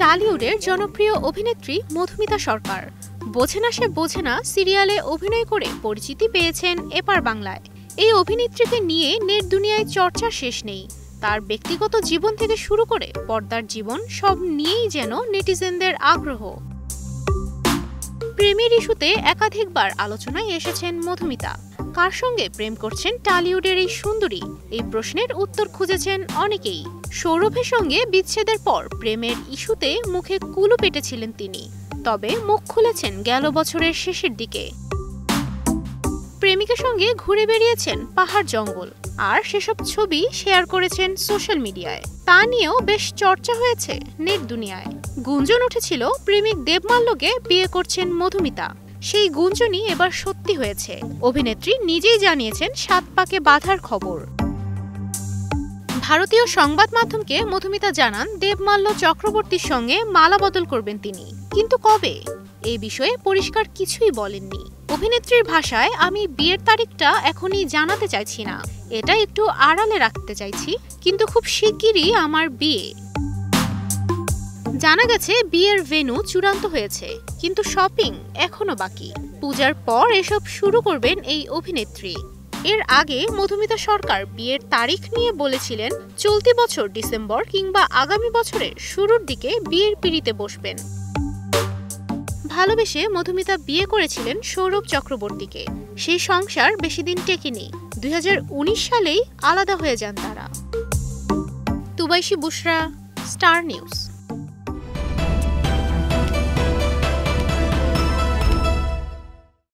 টালিউডের জনপ্রিয় অভিনেত্রী মধুমিতা সরকার বোঝে না সে বোঝে না সিরিয়ালে অভিনয় করে পরিচিতি পেয়েছেন এপার বাংলায়। এই অভিনেত্রীকে নিয়ে নেট দুনিয়ায় চর্চা শেষ নেই। তার ব্যক্তিগত জীবন থেকে শুরু করে পর্দার জীবন সব নিয়েই যেন নেটিজেনদের আগ্রহ। প্রেমের ইস্যুতে একাধিকবার আলোচনায় এসেছেন মধুমিতা। কার সঙ্গে প্রেম করছেন টালিউডের এই সুন্দরী, এই প্রশ্নের উত্তর খুঁজেছেন অনেকেই। সৌরভের সঙ্গে বিচ্ছেদের পর প্রেমের ইস্যুতে মুখে কুলু পেটেছিলেন তিনি, তবে মুখ খুলেছেন গেল বছরের শেষের দিকে। প্রেমিকের সঙ্গে ঘুরে বেরিয়েছেন পাহাড় জঙ্গল, আর সেসব ছবি শেয়ার করেছেন সোশ্যাল মিডিয়ায়। তা নিয়েও বেশ চর্চা হয়েছে নেট দুনিয়ায়। গুঞ্জন উঠেছিল প্রেমিক দেব মাল্যকে বিয়ে করছেন মধুমিতা। সেই গুঞ্জনই এবার সত্যি হয়েছে। অভিনেত্রী নিজেই জানিয়েছেন 7 পাকে বাঁধার খবর। ভারতীয় সংবাদ মাধ্যমকে মধুমিতা জানান দেবমাল্য চক্রবর্তীর সঙ্গে মালা বদল করবেন তিনি, কিন্তু কবে এই বিষয়ে পরিষ্কার কিছুই বলেননি। অভিনেত্রীর ভাষায়, আমি বিয়ের তারিখটা এখনই জানাতে চাইছি না, এটা একটু আড়ালে রাখতে চাইছি, কিন্তু খুব শিগগিরই আমার বিয়ে। জানা গেছে বিয়ের ভেন্যু চূড়ান্ত হয়েছে, কিন্তু শপিং এখনো বাকি। পূজার পর এসব শুরু করবেন এই অভিনেত্রী। এর আগে মধুমিতা সরকার বিয়ের তারিখ নিয়ে বলেছিলেন চলতি বছর ডিসেম্বর কিংবা আগামী বছরের শুরুর দিকে বিয়ের পিঁড়িতে বসবেন। ভালোবেসে মধুমিতা বিয়ে করেছিলেন সৌরভ চক্রবর্তীকে। সেই সংসার বেশি দিন টেকেনি। 2019 সালেই আলাদা হয়ে যান তারা। তুবাইশী বুশরা, স্টার নিউজ।